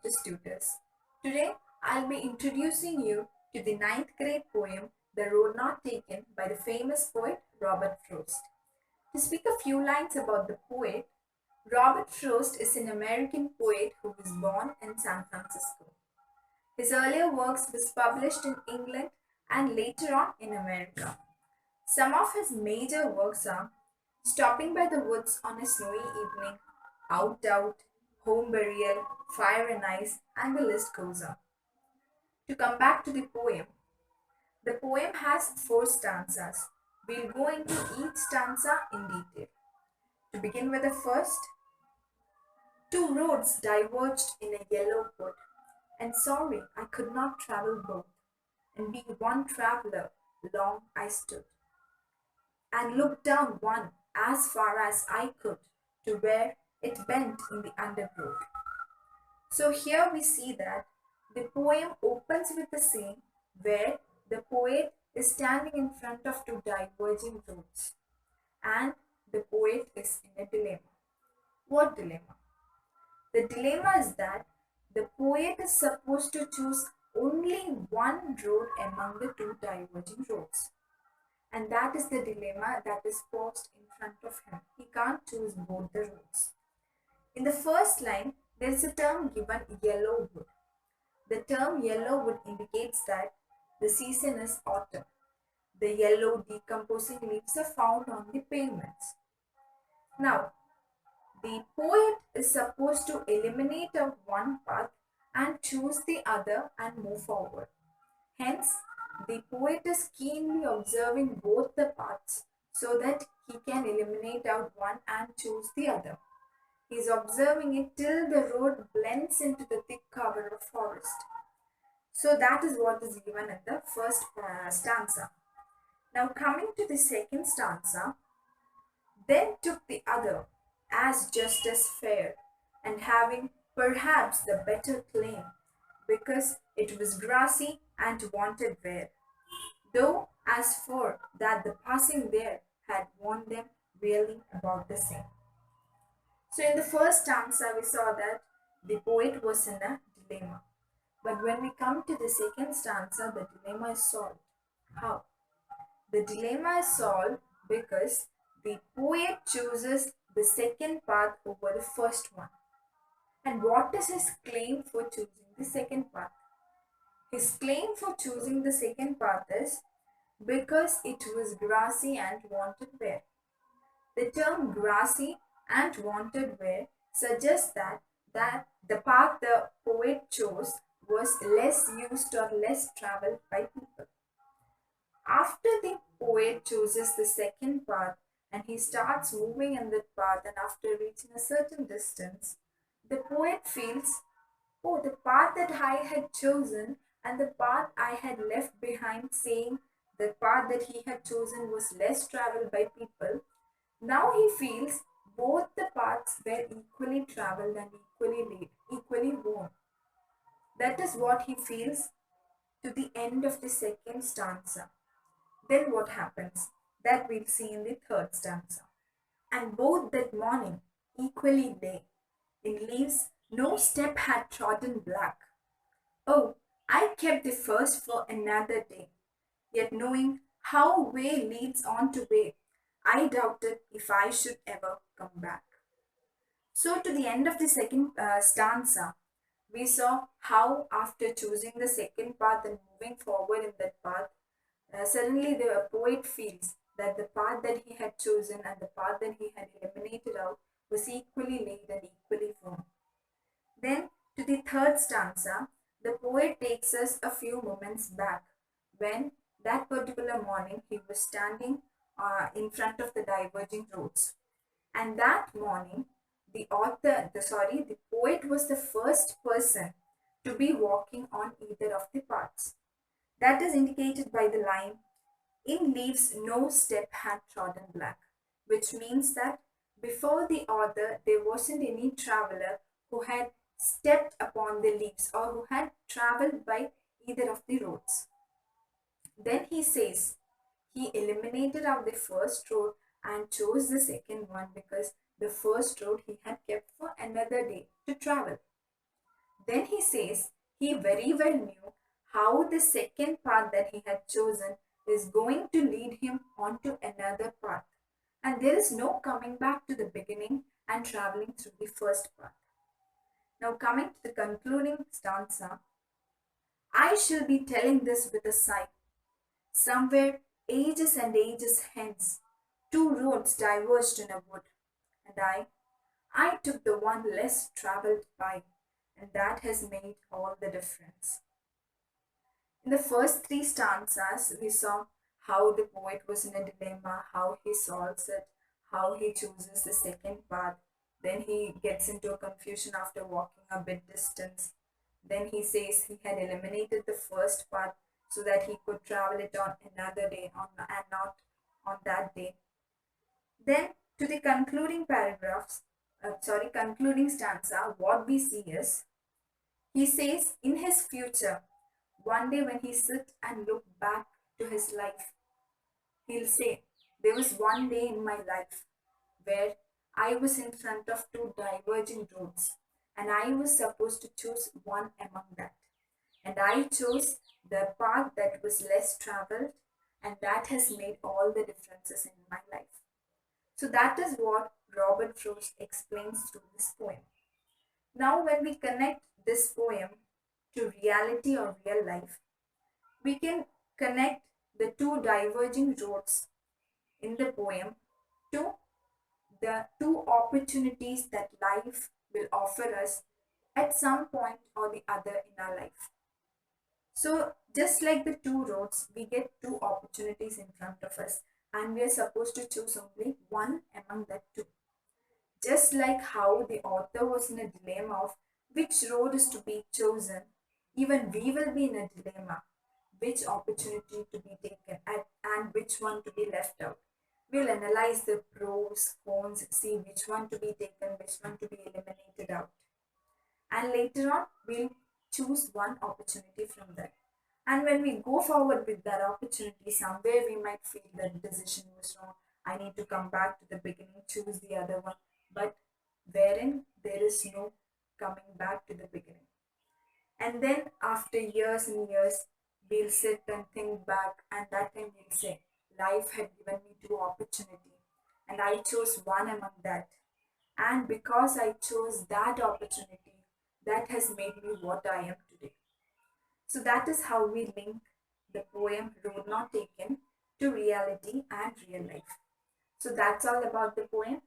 to Studors. Today, I'll be introducing you to the ninth grade poem, The Road Not Taken, by the famous poet Robert Frost. To speak a few lines about the poet, Robert Frost is an American poet who was born in San Francisco. His earlier works was published in England and later on in America. Some of his major works are Stopping by the Woods on a Snowy Evening, Out, Home Burial, Fire and Ice, and the list goes on. To come back to the poem has four stanzas. We'll go into each stanza in detail. To begin with the first, two roads diverged in a yellow wood, and sorry I could not travel both, and be one traveler, long I stood, and looked down one as far as I could to where it bent in the undergrowth. So here we see that the poem opens with the scene where the poet is standing in front of two diverging roads and the poet is in a dilemma. What dilemma? The dilemma is that the poet is supposed to choose only one road among the two diverging roads. And that is the dilemma that is posed in front of him. He can't choose both the roads. In the first line, there is a term given yellow wood. The term yellow wood indicates that the season is autumn. The yellow decomposing leaves are found on the pavements. Now, the poet is supposed to eliminate out one path and choose the other and move forward. Hence, the poet is keenly observing both the paths so that he can eliminate out one and choose the other. He is observing it till the road blends into the thick cover of forest. So that is what is given in the first stanza. Now coming to the second stanza, then took the other as just as fair, and having perhaps the better claim, because it was grassy and wanted wear. Though as for that the passing there had warned them really about the same. So in the first stanza we saw that the poet was in a dilemma. But when we come to the second stanza, the dilemma is solved. How? The dilemma is solved because the poet chooses the second path over the first one. And what is his claim for choosing the second path? His claim for choosing the second path is because it was grassy and wanted wear. The term grassy and wanted wear suggests that the path the poet chose was less used or less traveled by people. After the poet chooses the second path and he starts moving in that path, and after reaching a certain distance, the poet feels, oh, the path that I had chosen and the path I had left behind, saying the path that he had chosen was less traveled by people, now he feels both the paths were equally traveled and equally worn. That is what he feels to the end of the second stanza. Then what happens? That we'll see in the third stanza. And both that morning equally lay, in leaves no step had trodden black. Oh, I kept the first for another day, yet knowing how way leads on to way, I doubted if I should ever come back. So to the end of the second stanza, we saw how after choosing the second path and moving forward in that path, suddenly the poet feels that the path that he had chosen and the path that he had eliminated out was equally laid and equally firm. Then to the third stanza, the poet takes us a few moments back when that particular morning he was standing in front of the diverging roads. And that morning, the poet was the first person to be walking on either of the paths. That is indicated by the line, in leaves no step had trodden black, which means that before the author, there wasn't any traveler who had stepped upon the leaves or who had traveled by either of the roads. Then he says, he eliminated out the first road and chose the second one because the first road he had kept for another day to travel. Then he says he very well knew how the second path that he had chosen is going to lead him onto another path. And there is no coming back to the beginning and traveling through the first path. Now, coming to the concluding stanza, I shall be telling this with a sigh. Somewhere, ages and ages hence, two roads diverged in a wood, and I took the one less travelled by, and that has made all the difference. In the first three stanzas, we saw how the poet was in a dilemma, how he solves it, how he chooses the second path. Then he gets into a confusion after walking a bit distance. Then he says he had eliminated the first path so that he could travel it on another day and not on that day. Then to the concluding concluding stanza, what we see is he says in his future, one day when he sit and look back to his life, he'll say, there was one day in my life where I was in front of two diverging roads and I was supposed to choose one among that. And I chose the path that was less traveled, and that has made all the differences in my life. So that is what Robert Frost explains through this poem. Now, when we connect this poem to reality or real life, we can connect the two diverging roads in the poem to the two opportunities that life will offer us at some point or the other in our life. So, just like the two roads, we get two opportunities in front of us, and we are supposed to choose only one among that two. Just like how the author was in a dilemma of which road is to be chosen, even we will be in a dilemma which opportunity to be taken and which one to be left out. We'll analyze the pros, cons, see which one to be taken, which one to be eliminated out. And later on, we'll choose one opportunity from that. And when we go forward with that opportunity, somewhere we might feel that decision was wrong. I need to come back to the beginning, choose the other one. But wherein there is no coming back to the beginning. And then after years and years, we'll sit and think back, and that time we'll say, life had given me two opportunities, and I chose one among that. And because I chose that opportunity, that has made me what I am today. So that is how we link the poem Road Not Taken to reality and real life. So that's all about the poem.